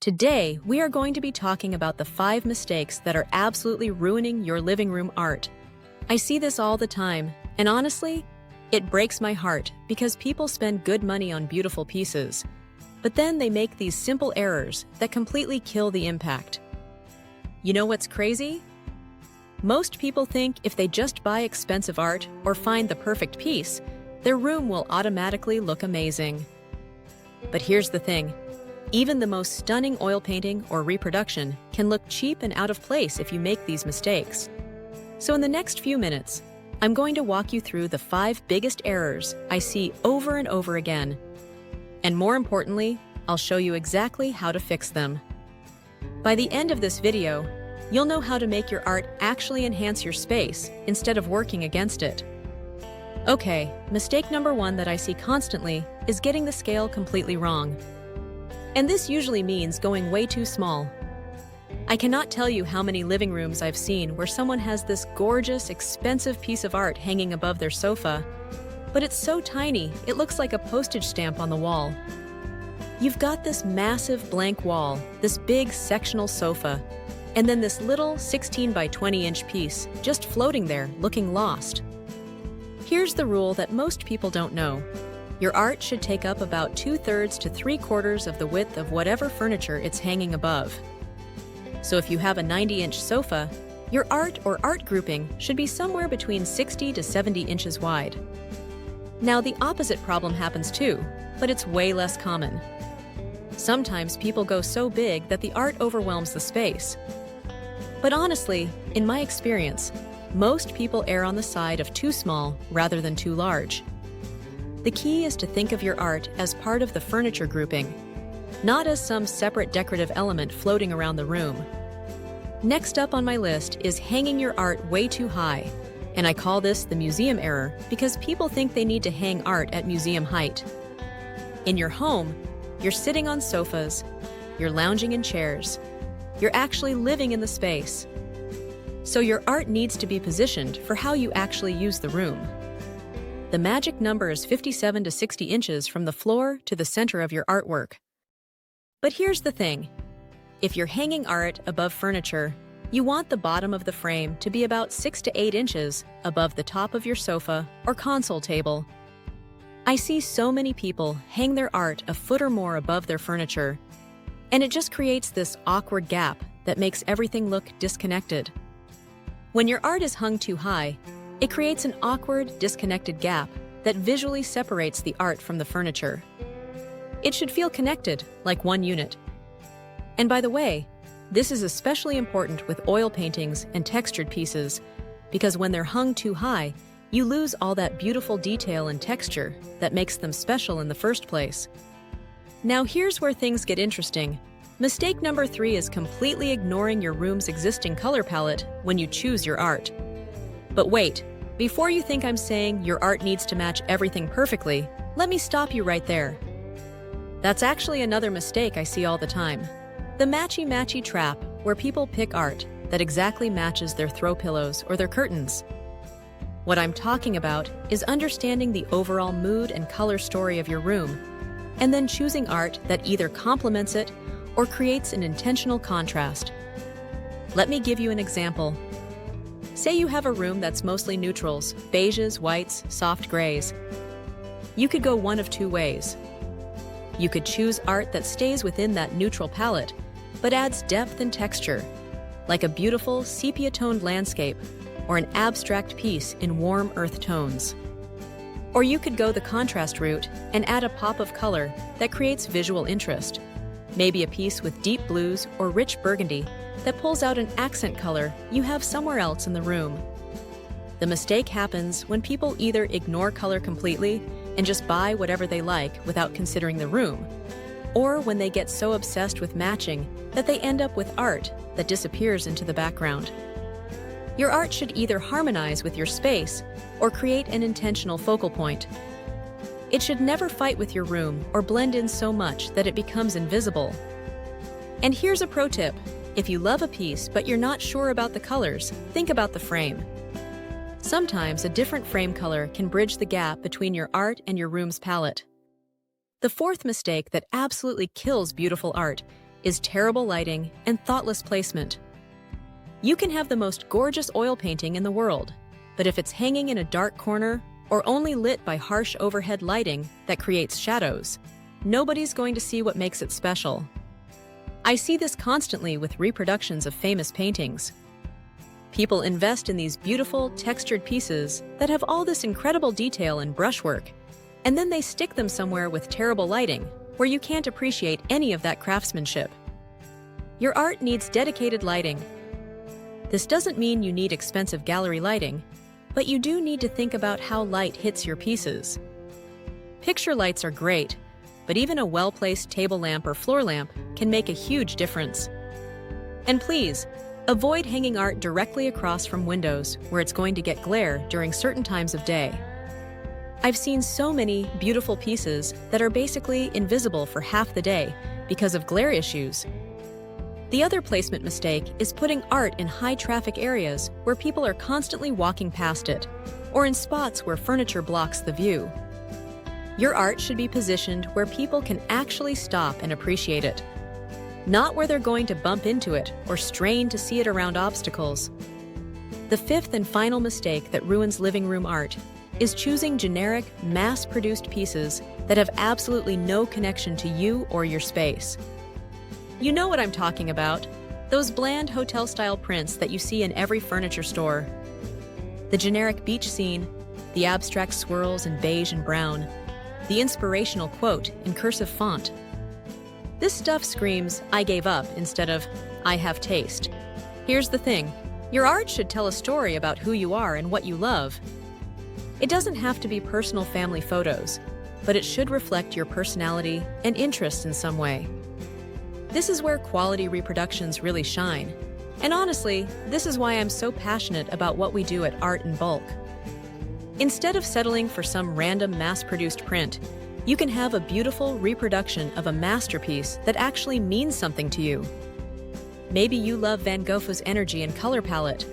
Today, we are going to be talking about the 5 mistakes that are absolutely ruining your living room art. I see this all the time, and honestly, it breaks my heart because people spend good money on beautiful pieces, but then they make these simple errors that completely kill the impact. You know what's crazy? Most people think if they just buy expensive art or find the perfect piece, their room will automatically look amazing. But here's the thing. Even the most stunning oil painting or reproduction can look cheap and out of place if you make these mistakes. So in the next few minutes, I'm going to walk you through the 5 biggest errors I see over and over again. And more importantly, I'll show you exactly how to fix them. By the end of this video, you'll know how to make your art actually enhance your space instead of working against it. Okay, mistake number 1 that I see constantly is getting the scale completely wrong. And this usually means going way too small. I cannot tell you how many living rooms I've seen where someone has this gorgeous, expensive piece of art hanging above their sofa, but it's so tiny it looks like a postage stamp on the wall. You've got this massive blank wall, this big sectional sofa, and then this little 16 by 20 inch piece just floating there looking lost. Here's the rule that most people don't know. Your art should take up about 2/3 to 3/4 of the width of whatever furniture it's hanging above. So if you have a 90-inch sofa, your art or art grouping should be somewhere between 60 to 70 inches wide. Now the opposite problem happens too, but it's way less common. Sometimes people go so big that the art overwhelms the space. But honestly, in my experience, most people err on the side of too small rather than too large. The key is to think of your art as part of the furniture grouping, not as some separate decorative element floating around the room. Next up on my list is hanging your art way too high, and I call this the museum error because people think they need to hang art at museum height. In your home, you're sitting on sofas, you're lounging in chairs, you're actually living in the space. So your art needs to be positioned for how you actually use the room. The magic number is 57 to 60 inches from the floor to the center of your artwork. But here's the thing. If you're hanging art above furniture, you want the bottom of the frame to be about 6 to 8 inches above the top of your sofa or console table. I see so many people hang their art a foot or more above their furniture, and it just creates this awkward gap that makes everything look disconnected. When your art is hung too high, it creates an awkward, disconnected gap that visually separates the art from the furniture. It should feel connected, like one unit. And by the way, this is especially important with oil paintings and textured pieces, because when they're hung too high, you lose all that beautiful detail and texture that makes them special in the first place. Now here's where things get interesting. Mistake number 3 is completely ignoring your room's existing color palette when you choose your art. But wait, before you think I'm saying your art needs to match everything perfectly, let me stop you right there. That's actually another mistake I see all the time. The matchy-matchy trap, where people pick art that exactly matches their throw pillows or their curtains. What I'm talking about is understanding the overall mood and color story of your room, and then choosing art that either complements it or creates an intentional contrast. Let me give you an example. Say you have a room that's mostly neutrals, beiges, whites, soft grays. You could go one of 2 ways. You could choose art that stays within that neutral palette, but adds depth and texture, like a beautiful sepia-toned landscape or an abstract piece in warm earth tones. Or you could go the contrast route and add a pop of color that creates visual interest, maybe a piece with deep blues or rich burgundy that pulls out an accent color you have somewhere else in the room. The mistake happens when people either ignore color completely and just buy whatever they like without considering the room, or when they get so obsessed with matching that they end up with art that disappears into the background. Your art should either harmonize with your space or create an intentional focal point. It should never fight with your room or blend in so much that it becomes invisible. And here's a pro tip. If you love a piece but you're not sure about the colors, think about the frame. Sometimes a different frame color can bridge the gap between your art and your room's palette. The 4th mistake that absolutely kills beautiful art is terrible lighting and thoughtless placement. You can have the most gorgeous oil painting in the world, but if it's hanging in a dark corner or only lit by harsh overhead lighting that creates shadows, nobody's going to see what makes it special. I see this constantly with reproductions of famous paintings. People invest in these beautiful, textured pieces that have all this incredible detail and brushwork, and then they stick them somewhere with terrible lighting, where you can't appreciate any of that craftsmanship. Your art needs dedicated lighting. This doesn't mean you need expensive gallery lighting, but you do need to think about how light hits your pieces. Picture lights are great, but even a well-placed table lamp or floor lamp can make a huge difference. And please, avoid hanging art directly across from windows where it's going to get glare during certain times of day. I've seen so many beautiful pieces that are basically invisible for half the day because of glare issues. The other placement mistake is putting art in high-traffic areas where people are constantly walking past it, or in spots where furniture blocks the view. Your art should be positioned where people can actually stop and appreciate it, not where they're going to bump into it or strain to see it around obstacles. The fifth and final mistake that ruins living room art is choosing generic, mass-produced pieces that have absolutely no connection to you or your space. You know what I'm talking about, those bland hotel-style prints that you see in every furniture store. The generic beach scene, the abstract swirls in beige and brown, the inspirational quote in cursive font. This stuff screams, "I gave up," instead of, "I have taste." Here's the thing, your art should tell a story about who you are and what you love. It doesn't have to be personal family photos, but it should reflect your personality and interests in some way. This is where quality reproductions really shine. And honestly, this is why I'm so passionate about what we do at Art in Bulk. Instead of settling for some random mass-produced print, you can have a beautiful reproduction of a masterpiece that actually means something to you. Maybe you love Van Gogh's energy and color palette.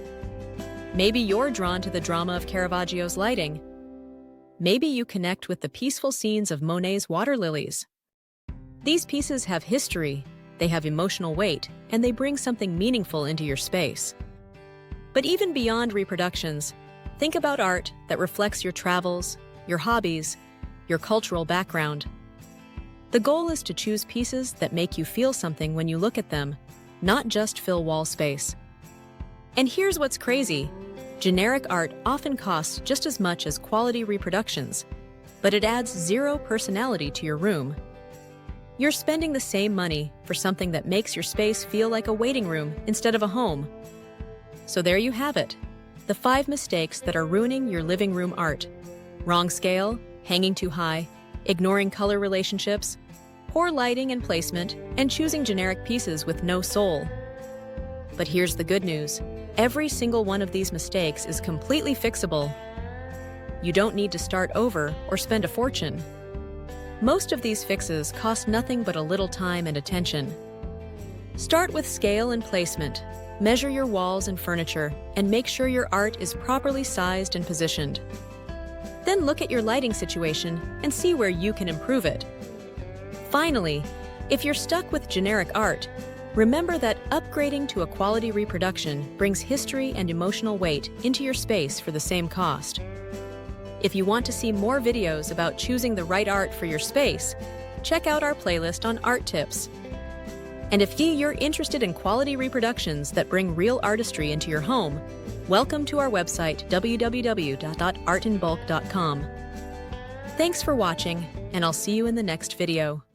Maybe you're drawn to the drama of Caravaggio's lighting. Maybe you connect with the peaceful scenes of Monet's water lilies. These pieces have history, they have emotional weight, and they bring something meaningful into your space. But even beyond reproductions, think about art that reflects your travels, your hobbies, your cultural background. The goal is to choose pieces that make you feel something when you look at them, not just fill wall space. And here's what's crazy. Generic art often costs just as much as quality reproductions, but it adds zero personality to your room. You're spending the same money for something that makes your space feel like a waiting room instead of a home. So there you have it, the 5 mistakes that are ruining your living room art. Wrong scale, hanging too high, ignoring color relationships, poor lighting and placement, and choosing generic pieces with no soul. But here's the good news. Every single one of these mistakes is completely fixable. You don't need to start over or spend a fortune. Most of these fixes cost nothing but a little time and attention. Start with scale and placement. Measure your walls and furniture, and make sure your art is properly sized and positioned. Then look at your lighting situation and see where you can improve it. Finally, if you're stuck with generic art, remember that upgrading to a quality reproduction brings history and emotional weight into your space for the same cost. If you want to see more videos about choosing the right art for your space, check out our playlist on art tips. And if you're interested in quality reproductions that bring real artistry into your home, welcome to our website www.artinbulk.com. Thanks for watching, and I'll see you in the next video.